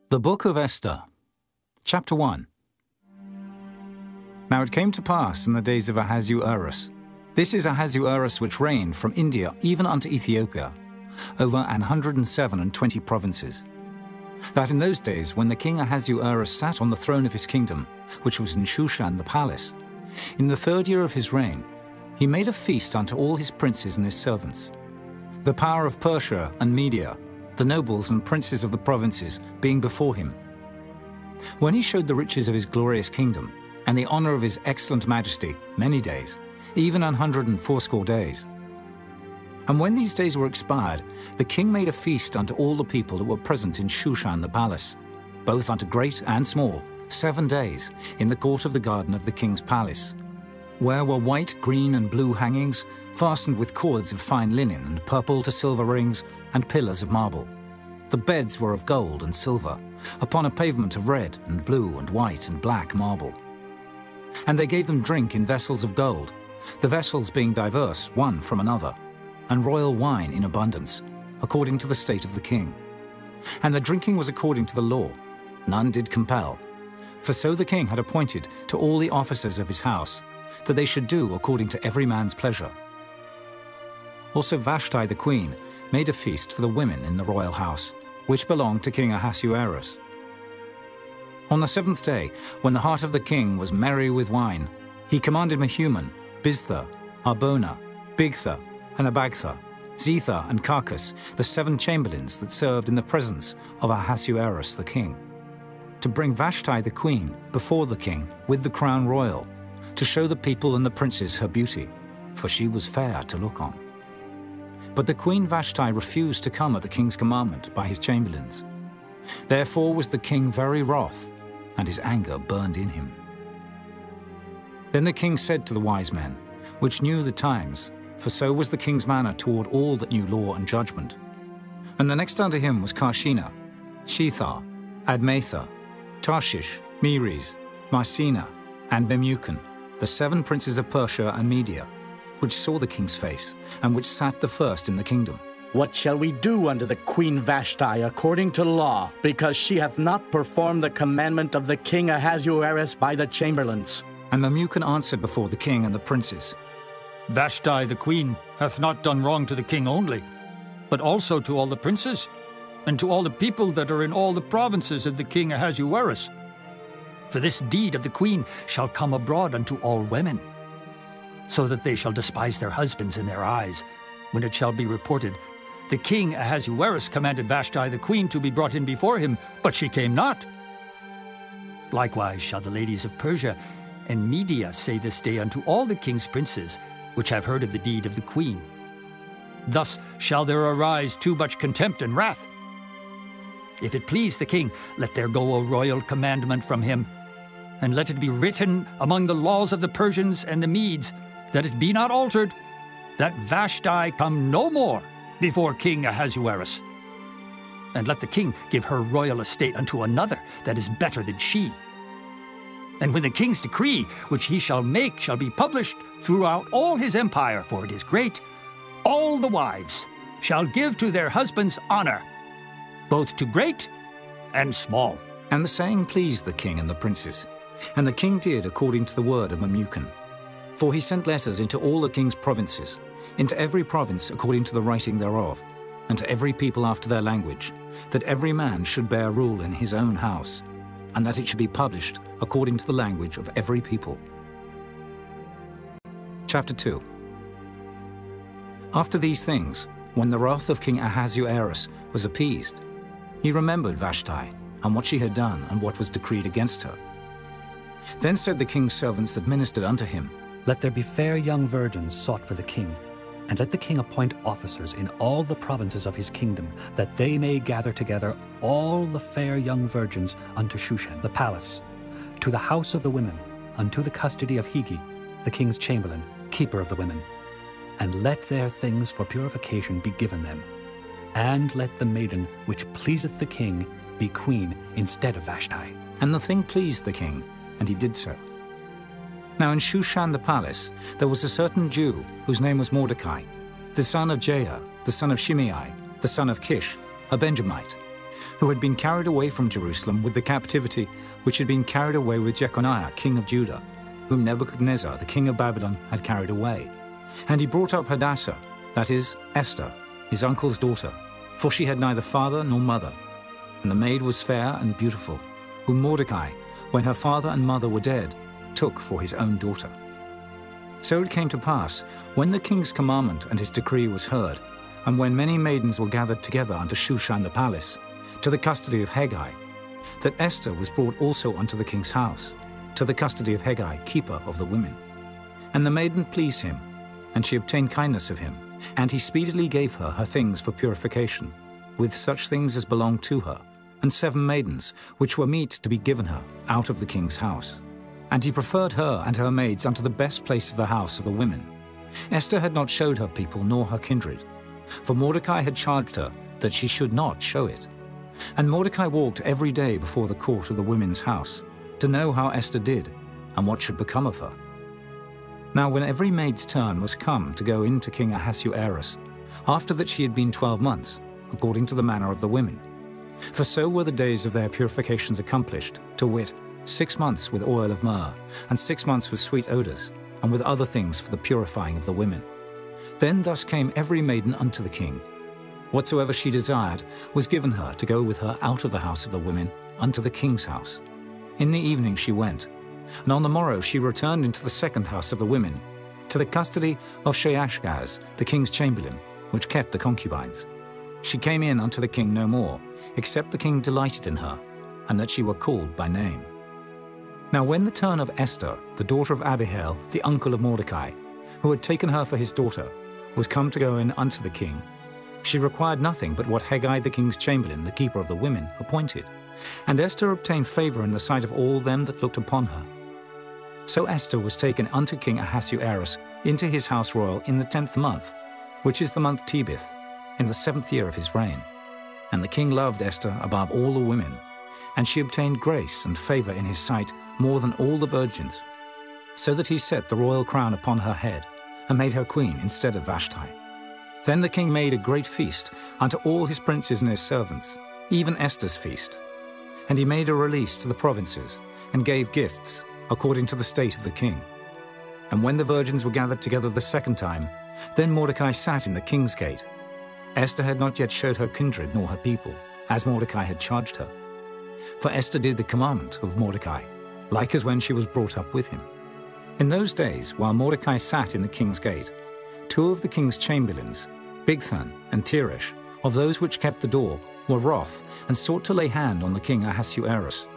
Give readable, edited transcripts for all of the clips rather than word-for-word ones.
The Book of Esther, Chapter 1. Now it came to pass in the days of Ahasuerus. This is Ahasuerus which reigned from India even unto Ethiopia, over 127 provinces. That in those days, when the king Ahasuerus sat on the throne of his kingdom, which was in Shushan the palace, in the 3rd year of his reign, he made a feast unto all his princes and his servants. The power of Persia and Media, the nobles and princes of the provinces, being before him. When he showed the riches of his glorious kingdom, and the honor of his excellent majesty, many days, even 180 days. And when these days were expired, the king made a feast unto all the people that were present in Shushan the palace, both unto great and small, 7 days, in the court of the garden of the king's palace, where were white, green, and blue hangings, fastened with cords of fine linen, and purple to silver rings, and pillars of marble. The beds were of gold and silver, upon a pavement of red, and blue, and white, and black marble. And they gave them drink in vessels of gold, the vessels being diverse one from another, and royal wine in abundance, according to the state of the king. And the drinking was according to the law, none did compel. For so the king had appointed to all the officers of his house, that they should do according to every man's pleasure. Also Vashti the queen made a feast for the women in the royal house, which belonged to King Ahasuerus. On the 7th day, when the heart of the king was merry with wine, he commanded Mehuman, Biztha, Arbona, Bigtha, and Abagtha, Zetha, and Carcas, the 7 chamberlains that served in the presence of Ahasuerus the king, to bring Vashti the queen before the king with the crown royal, to show the people and the princes her beauty, for she was fair to look on. But the queen Vashti refused to come at the king's commandment by his chamberlains. Therefore was the king very wroth, and his anger burned in him. Then the king said to the wise men, which knew the times, for so was the king's manner toward all that knew law and judgment. And the next unto him was Carshena, Shethar, Admatha, Tarshish, Meres, Marsena, and Memucan, the 7 princes of Persia and Media, which saw the king's face, and which sat the first in the kingdom. What shall we do unto the queen Vashti according to law, because she hath not performed the commandment of the king Ahasuerus by the chamberlains? And Memucan answered before the king and the princes, Vashti the queen hath not done wrong to the king only, but also to all the princes, and to all the people that are in all the provinces of the king Ahasuerus. For this deed of the queen shall come abroad unto all women, so that they shall despise their husbands in their eyes, when it shall be reported, the king Ahasuerus commanded Vashti the queen to be brought in before him, but she came not. Likewise shall the ladies of Persia and Media say this day unto all the king's princes, which have heard of the deed of the queen. Thus shall there arise too much contempt and wrath. If it please the king, let there go a royal commandment from him, and let it be written among the laws of the Persians and the Medes, that it be not altered, that Vashti come no more before King Ahasuerus. And let the king give her royal estate unto another that is better than she. And when the king's decree, which he shall make, shall be published throughout all his empire, for it is great, all the wives shall give to their husbands honor, both to great and small. And the saying pleased the king and the princes, and the king did according to the word of Memucan. For he sent letters into all the king's provinces, into every province according to the writing thereof, and to every people after their language, that every man should bear rule in his own house, and that it should be published according to the language of every people. Chapter 2. After these things, when the wrath of King Ahasuerus was appeased, he remembered Vashti, and what she had done, and what was decreed against her. Then said the king's servants that ministered unto him, Let there be fair young virgins sought for the king, and let the king appoint officers in all the provinces of his kingdom, that they may gather together all the fair young virgins unto Shushan the palace, to the house of the women, unto the custody of Higi, the king's chamberlain, keeper of the women. And let their things for purification be given them. And let the maiden which pleaseth the king be queen instead of Vashti. And the thing pleased the king, and he did so. Now in Shushan the palace there was a certain Jew, whose name was Mordecai, the son of Jair, the son of Shimei, the son of Kish, a Benjamite, who had been carried away from Jerusalem with the captivity which had been carried away with Jeconiah, king of Judah, whom Nebuchadnezzar, the king of Babylon, had carried away. And he brought up Hadassah, that is, Esther, his uncle's daughter, for she had neither father nor mother. And the maid was fair and beautiful, whom Mordecai, when her father and mother were dead, took for his own daughter. So it came to pass, when the king's commandment and his decree was heard, and when many maidens were gathered together unto Shushan the palace, to the custody of Hegai, that Esther was brought also unto the king's house, to the custody of Hegai, keeper of the women. And the maiden pleased him, and she obtained kindness of him, and he speedily gave her her things for purification, with such things as belonged to her, and 7 maidens, which were meet to be given her out of the king's house. And he preferred her and her maids unto the best place of the house of the women. Esther had not showed her people nor her kindred, for Mordecai had charged her that she should not show it. And Mordecai walked every day before the court of the women's house, to know how Esther did, and what should become of her. Now when every maid's turn was come to go in to King Ahasuerus, after that she had been 12 months, according to the manner of the women. For so were the days of their purifications accomplished, to wit, 6 months with oil of myrrh, and 6 months with sweet odours, and with other things for the purifying of the women. Then thus came every maiden unto the king. Whatsoever she desired was given her to go with her out of the house of the women unto the king's house. In the evening she went, and on the morrow she returned into the second house of the women, to the custody of Sheashgaz, the king's chamberlain, which kept the concubines. She came in unto the king no more, except the king delighted in her, and that she were called by name. Now when the turn of Esther, the daughter of Abihail, the uncle of Mordecai, who had taken her for his daughter, was come to go in unto the king, she required nothing but what Hegai the king's chamberlain, the keeper of the women, appointed. And Esther obtained favor in the sight of all them that looked upon her. So Esther was taken unto King Ahasuerus into his house royal in the 10th month, which is the month Tebeth, in the 7th year of his reign. And the king loved Esther above all the women, and she obtained grace and favor in his sight more than all the virgins, so that he set the royal crown upon her head, and made her queen instead of Vashti. Then the king made a great feast unto all his princes and his servants, even Esther's feast. And he made a release to the provinces, and gave gifts, according to the state of the king. And when the virgins were gathered together the second time, then Mordecai sat in the king's gate. Esther had not yet showed her kindred nor her people, as Mordecai had charged her. For Esther did the commandment of Mordecai, like as when she was brought up with him. In those days, while Mordecai sat in the king's gate, 2 of the king's chamberlains, Bigthan and Teresh, of those which kept the door, were wroth, and sought to lay hand on the king Ahasuerus.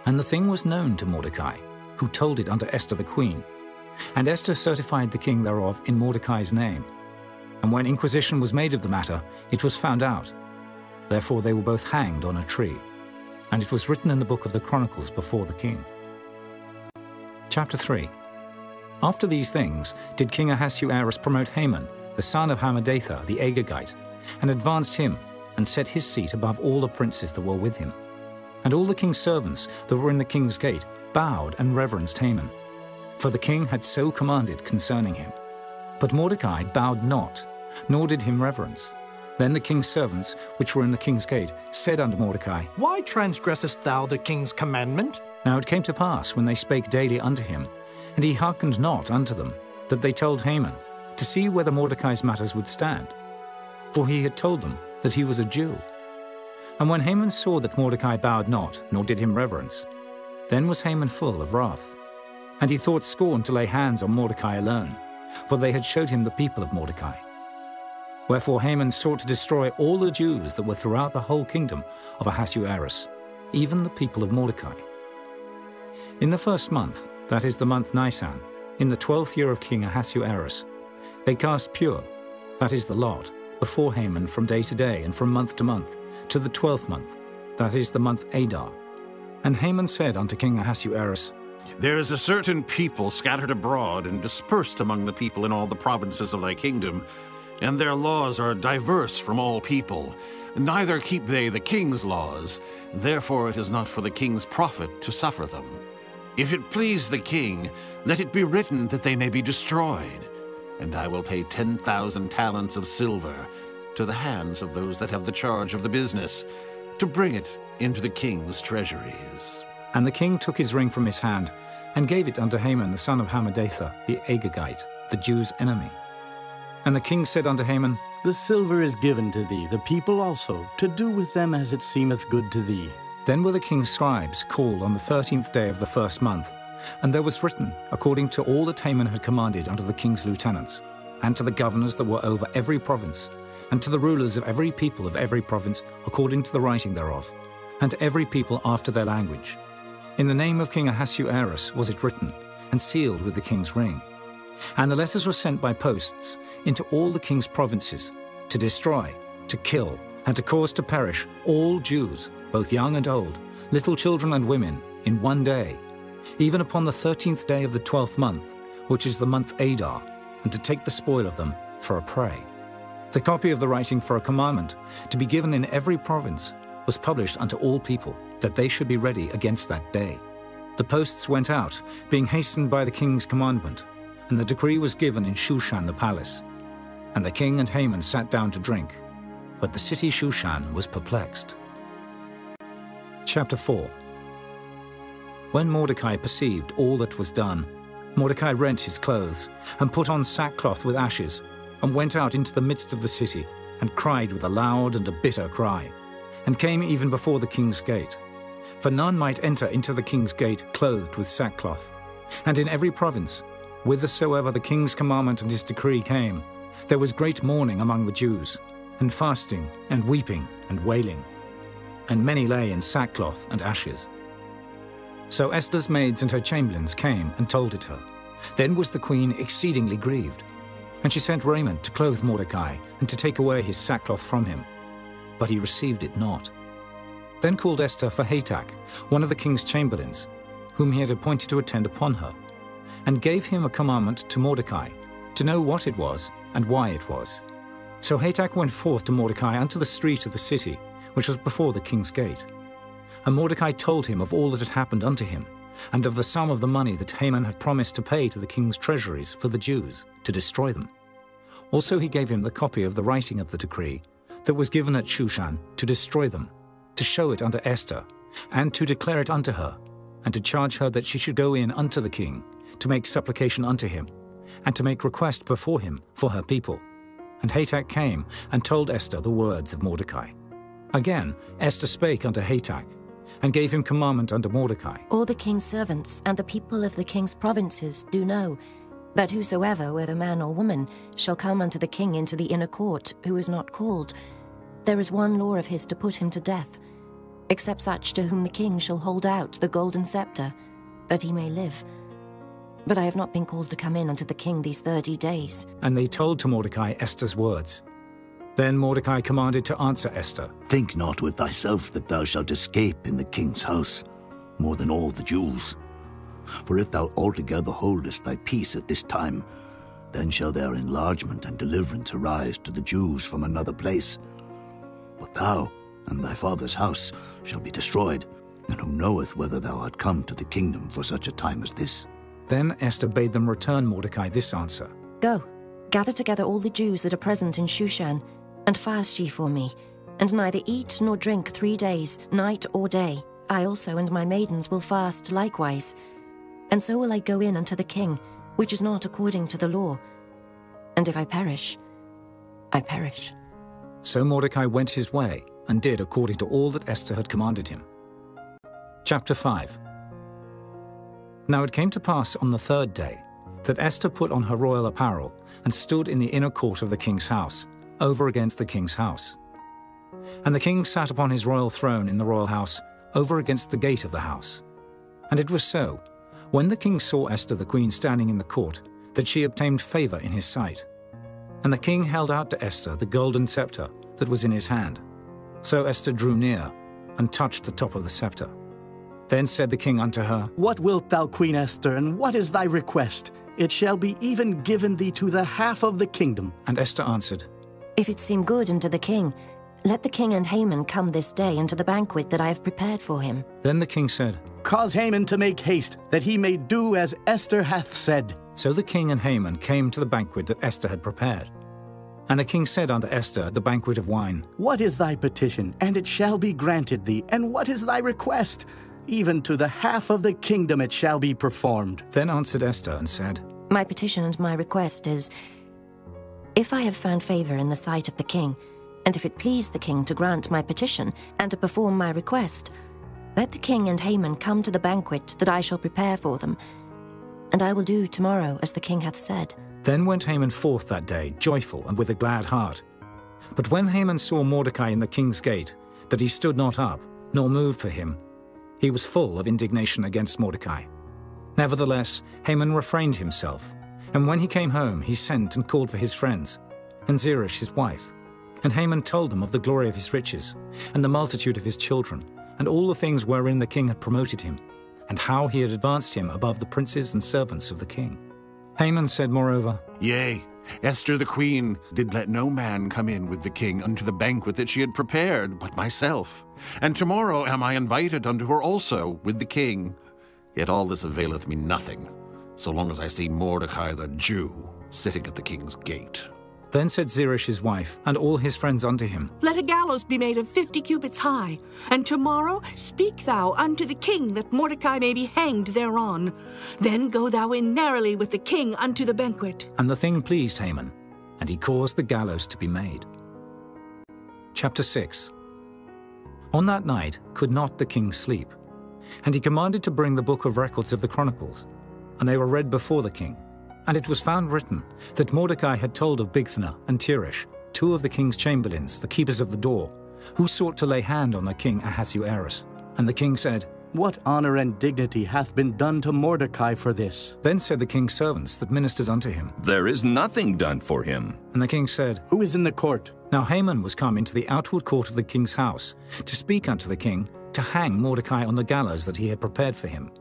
And the thing was known to Mordecai, who told it unto Esther the queen. And Esther certified the king thereof in Mordecai's name. And when inquisition was made of the matter, it was found out. Therefore they were both hanged on a tree. And it was written in the book of the Chronicles before the king. Chapter 3. After these things did King Ahasuerus promote Haman, the son of Hammedatha the Agagite, and advanced him, and set his seat above all the princes that were with him. And all the king's servants that were in the king's gate bowed and reverenced Haman, for the king had so commanded concerning him. But Mordecai bowed not, nor did him reverence. Then the king's servants, which were in the king's gate, said unto Mordecai, Why transgressest thou the king's commandment? Now it came to pass, when they spake daily unto him, and he hearkened not unto them, that they told Haman, to see whether Mordecai's matters would stand. For he had told them that he was a Jew. And when Haman saw that Mordecai bowed not, nor did him reverence, then was Haman full of wrath. And he thought scorn to lay hands on Mordecai alone, for they had showed him the people of Mordecai. Wherefore Haman sought to destroy all the Jews that were throughout the whole kingdom of Ahasuerus, even the people of Mordecai. In the 1st month, that is the month Nisan, in the 12th year of King Ahasuerus, they cast pure, that is the lot, before Haman from day to day and from month to month, to the 12th month, that is the month Adar. And Haman said unto King Ahasuerus, There is a certain people scattered abroad and dispersed among the people in all the provinces of thy kingdom, and their laws are diverse from all people. Neither keep they the king's laws, therefore it is not for the king's profit to suffer them. If it please the king, let it be written that they may be destroyed, and I will pay 10,000 talents of silver to the hands of those that have the charge of the business, to bring it into the king's treasuries. And the king took his ring from his hand and gave it unto Haman the son of Hammedatha, the Agagite, the Jews' enemy. And the king said unto Haman, The silver is given to thee, the people also, to do with them as it seemeth good to thee. Then were the king's scribes called on the 13th day of the first month, and there was written, according to all that Haman had commanded unto the king's lieutenants, and to the governors that were over every province, and to the rulers of every people of every province, according to the writing thereof, and to every people after their language. In the name of King Ahasuerus was it written, and sealed with the king's ring. And the letters were sent by posts into all the king's provinces, to destroy, to kill, and to cause to perish all Jews, both young and old, little children and women, in one day, even upon the 13th day of the 12th month, which is the month Adar, and to take the spoil of them for a prey. The copy of the writing for a commandment, to be given in every province, was published unto all people, that they should be ready against that day. The posts went out, being hastened by the king's commandment, and the decree was given in Shushan the palace. And the king and Haman sat down to drink, but the city Shushan was perplexed. Chapter 4. When Mordecai perceived all that was done, Mordecai rent his clothes, and put on sackcloth with ashes, and went out into the midst of the city, and cried with a loud and a bitter cry, and came even before the king's gate. For none might enter into the king's gate clothed with sackcloth. And in every province, whithersoever the king's commandment and his decree came, there was great mourning among the Jews, and fasting, and weeping, and wailing. And many lay in sackcloth and ashes. So Esther's maids and her chamberlains came and told it her. Then was the queen exceedingly grieved. And she sent raiment to clothe Mordecai, and to take away his sackcloth from him. But he received it not. Then called Esther for Hatak, one of the king's chamberlains, whom he had appointed to attend upon her, and gave him a commandment to Mordecai, to know what it was, and why it was. So Hatak went forth to Mordecai unto the street of the city, which was before the king's gate. And Mordecai told him of all that had happened unto him, and of the sum of the money that Haman had promised to pay to the king's treasuries for the Jews, to destroy them. Also he gave him the copy of the writing of the decree that was given at Shushan, to destroy them, to show it unto Esther, and to declare it unto her, and to charge her that she should go in unto the king, to make supplication unto him, and to make request before him for her people. And Hatak came and told Esther the words of Mordecai. Again Esther spake unto Hatak, and gave him commandment unto Mordecai. All the king's servants and the people of the king's provinces do know that whosoever, whether man or woman, shall come unto the king into the inner court, who is not called, there is one law of his to put him to death, except such to whom the king shall hold out the golden scepter, that he may live. But I have not been called to come in unto the king these 30 days. And they told to Mordecai Esther's words. Then Mordecai commanded to answer Esther. Think not with thyself that thou shalt escape in the king's house, more than all the Jews. For if thou altogether holdest thy peace at this time, then shall their enlargement and deliverance arise to the Jews from another place. But thou and thy father's house shall be destroyed, and who knoweth whether thou art come to the kingdom for such a time as this? Then Esther bade them return Mordecai this answer. Go, gather together all the Jews that are present in Shushan, and fast ye for me, and neither eat nor drink 3 days, night or day. I also and my maidens will fast likewise. And so will I go in unto the king, which is not according to the law. And if I perish, I perish. So Mordecai went his way, and did according to all that Esther had commanded him. Chapter 5. Now it came to pass on the 3rd day, that Esther put on her royal apparel, and stood in the inner court of the king's house, over against the king's house. And the king sat upon his royal throne in the royal house, over against the gate of the house. And it was so, when the king saw Esther the queen standing in the court, that she obtained favor in his sight. And the king held out to Esther the golden scepter that was in his hand. So Esther drew near, and touched the top of the scepter. Then said the king unto her, What wilt thou, Queen Esther, and what is thy request? It shall be even given thee to the half of the kingdom. And Esther answered, If it seem good unto the king, let the king and Haman come this day unto the banquet that I have prepared for him. Then the king said, Cause Haman to make haste, that he may do as Esther hath said. So the king and Haman came to the banquet that Esther had prepared. And the king said unto Esther at the banquet of wine, What is thy petition? And it shall be granted thee. And what is thy request? Even to the half of the kingdom it shall be performed. Then answered Esther and said, My petition and my request is, if I have found favor in the sight of the king, and if it please the king to grant my petition and to perform my request, let the king and Haman come to the banquet that I shall prepare for them, and I will do tomorrow as the king hath said. Then went Haman forth that day, joyful and with a glad heart. But when Haman saw Mordecai in the king's gate, that he stood not up, nor moved for him, he was full of indignation against Mordecai. Nevertheless, Haman refrained himself, and when he came home, he sent and called for his friends, and Zeresh his wife. And Haman told them of the glory of his riches, and the multitude of his children, and all the things wherein the king had promoted him, and how he had advanced him above the princes and servants of the king. Haman said moreover, Yea, Esther the queen did let no man come in with the king unto the banquet that she had prepared, but myself. And tomorrow am I invited unto her also with the king. Yet all this availeth me nothing, so long as I see Mordecai the Jew sitting at the king's gate. Then said Zeresh his wife, and all his friends unto him, Let a gallows be made of 50 cubits high, and tomorrow speak thou unto the king that Mordecai may be hanged thereon. Then go thou in narrowly with the king unto the banquet. And the thing pleased Haman, and he caused the gallows to be made. Chapter 6. On that night could not the king sleep, and he commanded to bring the book of records of the Chronicles, and they were read before the king. And it was found written that Mordecai had told of Bigthana and Teresh, two of the king's chamberlains, the keepers of the door, who sought to lay hand on the king Ahasuerus. And the king said, What honor and dignity hath been done to Mordecai for this? Then said the king's servants that ministered unto him, There is nothing done for him. And the king said, Who is in the court? Now Haman was come into the outward court of the king's house, to speak unto the king, to hang Mordecai on the gallows that he had prepared for him.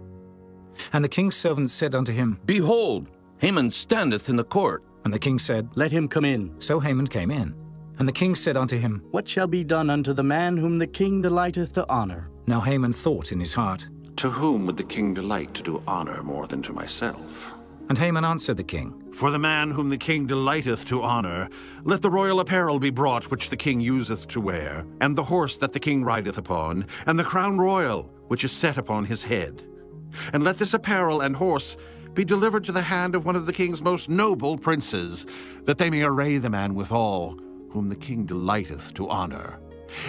And the king's servants said unto him, Behold, Haman standeth in the court. And the king said, Let him come in. So Haman came in. And the king said unto him, What shall be done unto the man whom the king delighteth to honor? Now Haman thought in his heart, To whom would the king delight to do honor more than to myself? And Haman answered the king, For the man whom the king delighteth to honor, let the royal apparel be brought which the king useth to wear, and the horse that the king rideth upon, and the crown royal which is set upon his head. And let this apparel and horse be delivered to the hand of one of the king's most noble princes, that they may array the man withal, whom the king delighteth to honor,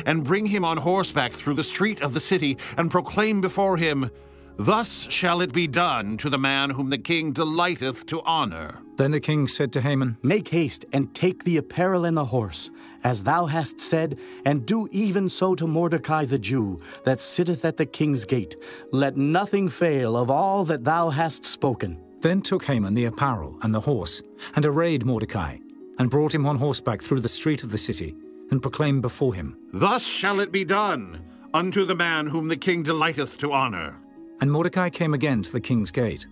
and bring him on horseback through the street of the city, and proclaim before him, Thus shall it be done to the man whom the king delighteth to honor. Then the king said to Haman, Make haste, and take the apparel and the horse, as thou hast said, and do even so to Mordecai the Jew, that sitteth at the king's gate. Let nothing fail of all that thou hast spoken. Then took Haman the apparel and the horse, and arrayed Mordecai, and brought him on horseback through the street of the city, and proclaimed before him, Thus shall it be done unto the man whom the king delighteth to honor. And Mordecai came again to the king's gate.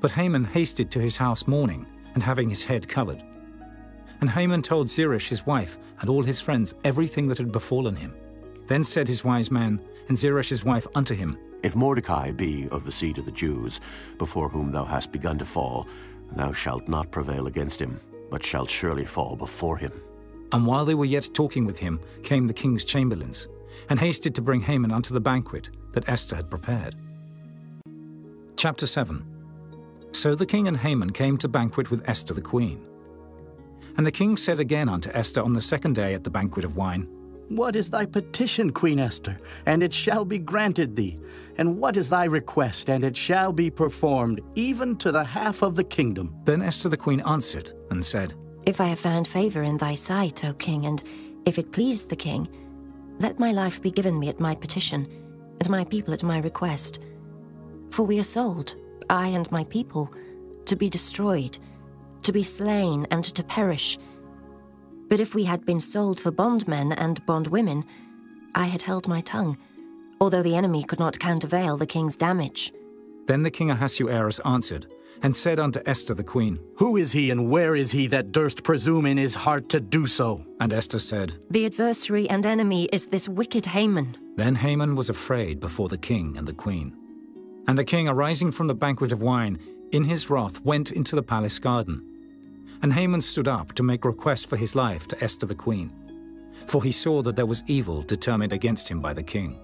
But Haman hasted to his house mourning, and having his head covered. And Haman told Zeresh his wife and all his friends everything that had befallen him. Then said his wise man and Zeresh his wife unto him, If Mordecai be of the seed of the Jews, before whom thou hast begun to fall, thou shalt not prevail against him, but shalt surely fall before him. And while they were yet talking with him, came the king's chamberlains, and hasted to bring Haman unto the banquet that Esther had prepared. Chapter 7. So the king and Haman came to banquet with Esther the queen. And the king said again unto Esther on the second day at the banquet of wine, What is thy petition, Queen Esther? And it shall be granted thee. And what is thy request? And it shall be performed, even to the half of the kingdom. Then Esther the queen answered and said, If I have found favor in thy sight, O king, and if it please the king, let my life be given me at my petition, and my people at my request. For we are sold, I and my people, to be destroyed, to be slain, and to perish. But if we had been sold for bondmen and bondwomen, I had held my tongue, although the enemy could not countervail the king's damage. Then the king Ahasuerus answered, and said unto Esther the queen, Who is he, and where is he that durst presume in his heart to do so? And Esther said, The adversary and enemy is this wicked Haman. Then Haman was afraid before the king and the queen. And the king, arising from the banquet of wine, in his wrath went into the palace garden. And Haman stood up to make request for his life to Esther the queen, for he saw that there was evil determined against him by the king.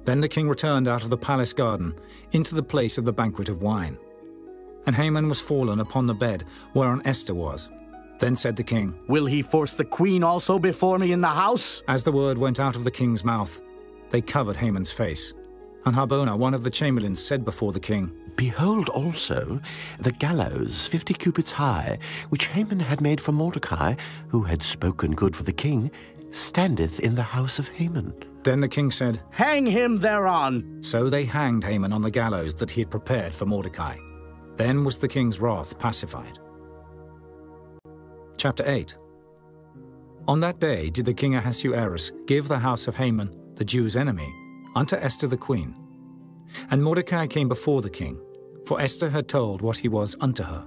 Then the king returned out of the palace garden into the place of the banquet of wine. And Haman was fallen upon the bed whereon Esther was. Then said the king, Will he force the queen also before me in the house? As the word went out of the king's mouth, they covered Haman's face. And Harbona, one of the chamberlains, said before the king, Behold also the gallows 50 cubits high, which Haman had made for Mordecai, who had spoken good for the king, standeth in the house of Haman. Then the king said, Hang him thereon. So they hanged Haman on the gallows that he had prepared for Mordecai. Then was the king's wrath pacified. Chapter 8. On that day did the king Ahasuerus give the house of Haman, the Jews' enemy, unto Esther the queen. And Mordecai came before the king, for Esther had told what he was unto her.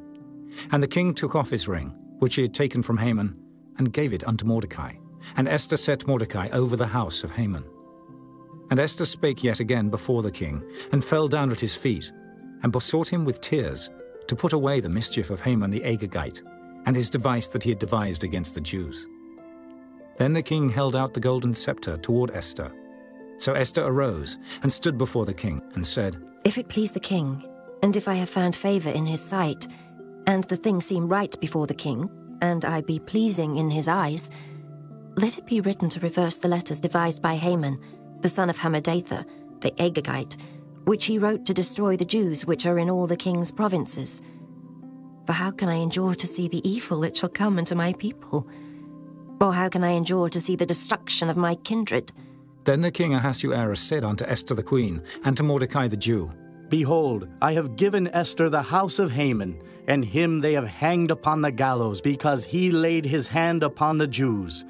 And the king took off his ring, which he had taken from Haman, and gave it unto Mordecai. And Esther set Mordecai over the house of Haman. And Esther spake yet again before the king, and fell down at his feet, and besought him with tears to put away the mischief of Haman the Agagite, and his device that he had devised against the Jews. Then the king held out the golden scepter toward Esther. So Esther arose and stood before the king, and said, If it please the king, and if I have found favor in his sight, and the thing seem right before the king, and I be pleasing in his eyes, let it be written to reverse the letters devised by Haman, the son of Hammedatha, the Agagite, which he wrote to destroy the Jews which are in all the king's provinces. For how can I endure to see the evil that shall come unto my people? Or how can I endure to see the destruction of my kindred? Then the king Ahasuerus said unto Esther the queen, and to Mordecai the Jew, Behold, I have given Esther the house of Haman, and him they have hanged upon the gallows, because he laid his hand upon the Jews.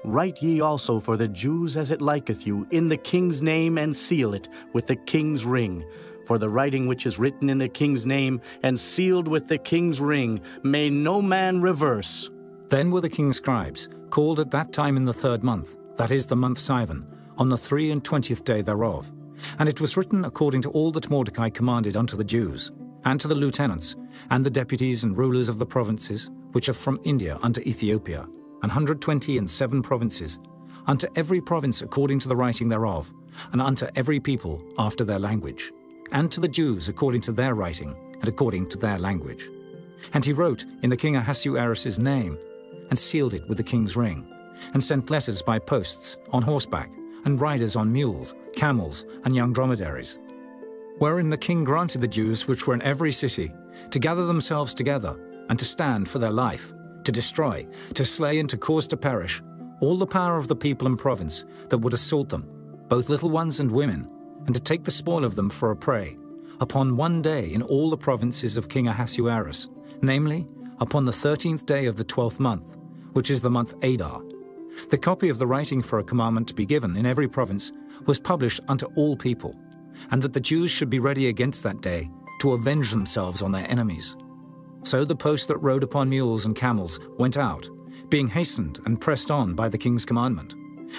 Write ye also for the Jews as it liketh you, in the king's name, and seal it with the king's ring. For the writing which is written in the king's name, and sealed with the king's ring, may no man reverse. Then were the king's scribes called at that time in the 3rd month, that is the month Sivan, on the 23 day thereof. And it was written according to all that Mordecai commanded unto the Jews, and to the lieutenants, and the deputies and rulers of the provinces, which are from India unto Ethiopia, 127 provinces, unto every province according to the writing thereof, and unto every people after their language, and to the Jews according to their writing, and according to their language. And he wrote in the king Ahasuerus' name, and sealed it with the king's ring, and sent letters by posts, on horseback, and riders on mules, camels, and young dromedaries. Wherein the king granted the Jews which were in every city to gather themselves together, and to stand for their life, to destroy, to slay, and to cause to perish all the power of the people and province that would assault them, both little ones and women, and to take the spoil of them for a prey, upon one day in all the provinces of King Ahasuerus, namely, upon the 13th day of the 12th month, which is the month Adar. The copy of the writing for a commandment to be given in every province was published unto all people, and that the Jews should be ready against that day to avenge themselves on their enemies. So the posts that rode upon mules and camels went out, being hastened and pressed on by the king's commandment,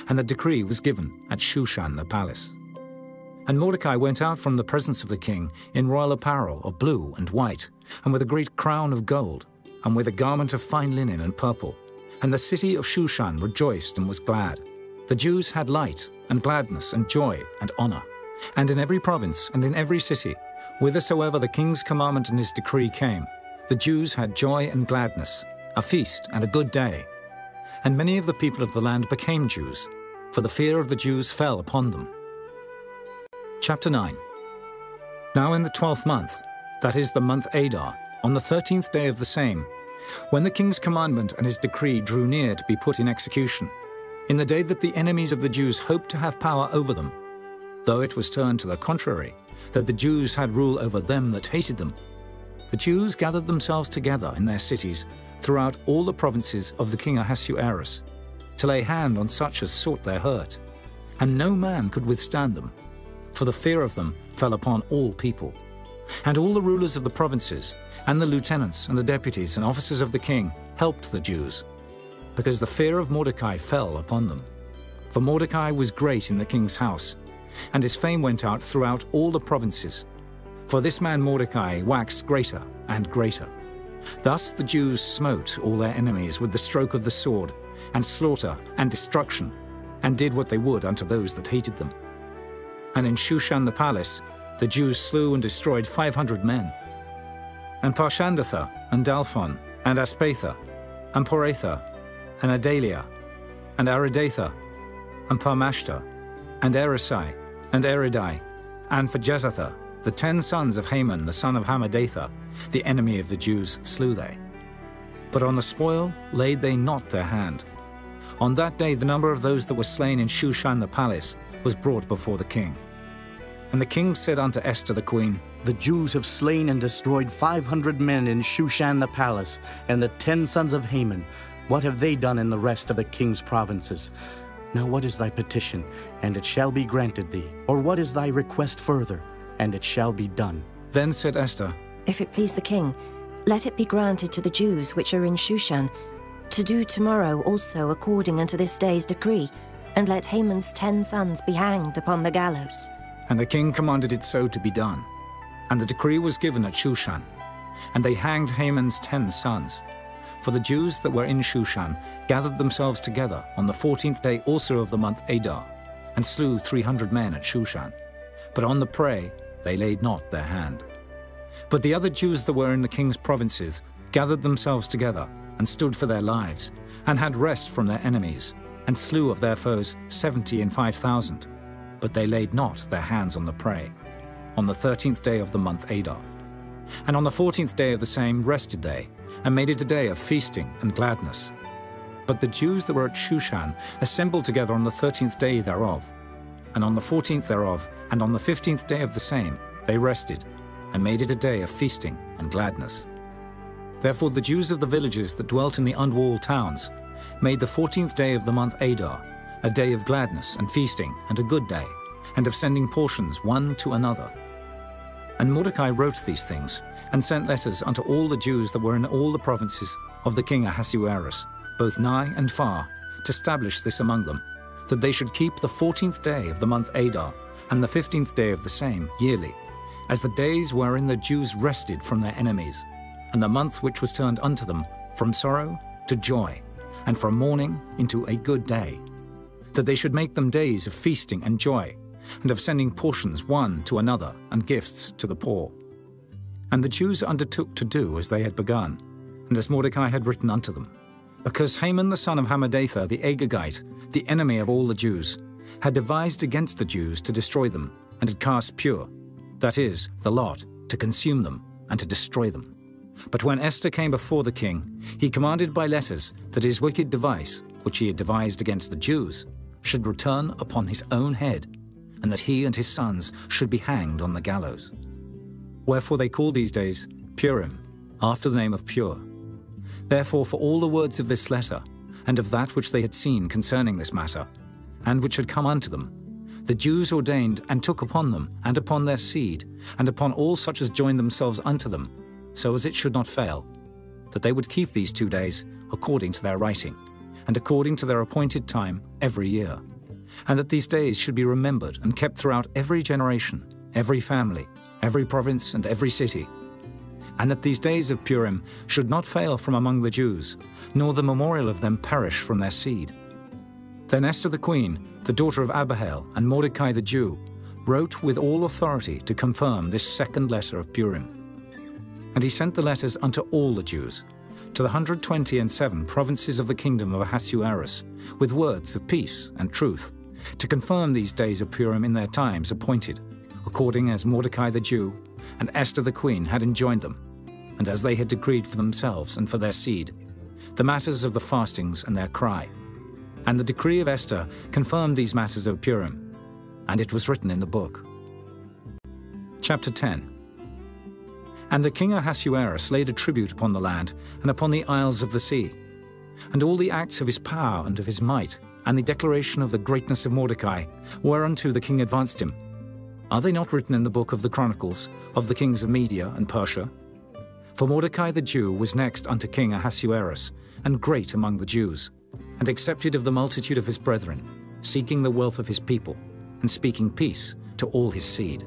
and the decree was given at Shushan the palace. And Mordecai went out from the presence of the king in royal apparel of blue and white, and with a great crown of gold, and with a garment of fine linen and purple. And the city of Shushan rejoiced and was glad. The Jews had light and gladness and joy and honor. And in every province and in every city, whithersoever the king's commandment and his decree came, the Jews had joy and gladness, a feast and a good day. And many of the people of the land became Jews, for the fear of the Jews fell upon them. Chapter 9. Now in the 12th month, that is the month Adar, on the 13th day of the same, when the king's commandment and his decree drew near to be put in execution, in the day that the enemies of the Jews hoped to have power over them, though it was turned to the contrary, that the Jews had rule over them that hated them, the Jews gathered themselves together in their cities throughout all the provinces of the king Ahasuerus, to lay hand on such as sought their hurt, and no man could withstand them, for the fear of them fell upon all people. And all the rulers of the provinces, and the lieutenants and the deputies and officers of the king helped the Jews, because the fear of Mordecai fell upon them. For Mordecai was great in the king's house, and his fame went out throughout all the provinces. For this man Mordecai waxed greater and greater. Thus the Jews smote all their enemies with the stroke of the sword, and slaughter and destruction, and did what they would unto those that hated them. And in Shushan the palace the Jews slew and destroyed 500 men. And Parshandatha, and Dalphon, and Aspatha, and Poratha, and Adalia, and Aridatha, and Parmashta, and Erisai, and Eridai, and for Jezatha, the 10 sons of Haman the son of Hammedatha, the enemy of the Jews, slew they. But on the spoil laid they not their hand. On that day the number of those that were slain in Shushan the palace was brought before the king. And the king said unto Esther the queen, The Jews have slain and destroyed 500 men in Shushan the palace, and the 10 sons of Haman. What have they done in the rest of the king's provinces? Now what is thy petition, and it shall be granted thee? Or what is thy request further, and it shall be done? Then said Esther, If it please the king, let it be granted to the Jews which are in Shushan, to do tomorrow also according unto this day's decree, and let Haman's 10 sons be hanged upon the gallows. And the king commanded it so to be done. And the decree was given at Shushan, and they hanged Haman's 10 sons. For the Jews that were in Shushan gathered themselves together on the 14th day also of the month Adar, and slew 300 men at Shushan. But on the prey they laid not their hand. But the other Jews that were in the king's provinces gathered themselves together, and stood for their lives, and had rest from their enemies, and slew of their foes 70 and 5,000. But they laid not their hands on the prey, on the 13th day of the month Adar. And on the 14th day of the same rested they, and made it a day of feasting and gladness. But the Jews that were at Shushan assembled together on the 13th day thereof. And on the 14th thereof, and on the 15th day of the same, they rested, and made it a day of feasting and gladness. Therefore the Jews of the villages that dwelt in the unwalled towns made the 14th day of the month Adar a day of gladness and feasting and a good day, and of sending portions one to another. And Mordecai wrote these things, and sent letters unto all the Jews that were in all the provinces of the king Ahasuerus, both nigh and far, to establish this among them, that they should keep the 14th day of the month Adar, and the 15th day of the same, yearly, as the days wherein the Jews rested from their enemies, and the month which was turned unto them from sorrow to joy, and from mourning into a good day, that they should make them days of feasting and joy, and of sending portions one to another, and gifts to the poor. And the Jews undertook to do as they had begun, and as Mordecai had written unto them, because Haman the son of Hammedatha the Agagite, the enemy of all the Jews, had devised against the Jews to destroy them, and had cast Pur, that is, the lot, to consume them, and to destroy them. But when Esther came before the king, he commanded by letters that his wicked device, which he had devised against the Jews, should return upon his own head, and that he and his sons should be hanged on the gallows. Wherefore they called these days Purim, after the name of Pur. Therefore for all the words of this letter, and of that which they had seen concerning this matter, and which had come unto them, the Jews ordained and took upon them, and upon their seed, and upon all such as joined themselves unto them, so as it should not fail, that they would keep these 2 days according to their writing, and according to their appointed time every year, and that these days should be remembered and kept throughout every generation, every family, every province, and every city, and that these days of Purim should not fail from among the Jews, nor the memorial of them perish from their seed. Then Esther the queen, the daughter of Abihail, and Mordecai the Jew, wrote with all authority to confirm this second letter of Purim. And he sent the letters unto all the Jews, to the 127 provinces of the kingdom of Ahasuerus, with words of peace and truth, to confirm these days of Purim in their times appointed, according as Mordecai the Jew and Esther the queen had enjoined them, and as they had decreed for themselves and for their seed, the matters of the fastings and their cry. And the decree of Esther confirmed these matters of Purim, and it was written in the book. Chapter 10. And the king Ahasuerus laid a tribute upon the land and upon the isles of the sea, and all the acts of his power and of his might, and the declaration of the greatness of Mordecai, whereunto the king advanced him. Are they not written in the book of the Chronicles of the kings of Media and Persia? For Mordecai the Jew was next unto King Ahasuerus, and great among the Jews, and accepted of the multitude of his brethren, seeking the wealth of his people, and speaking peace to all his seed.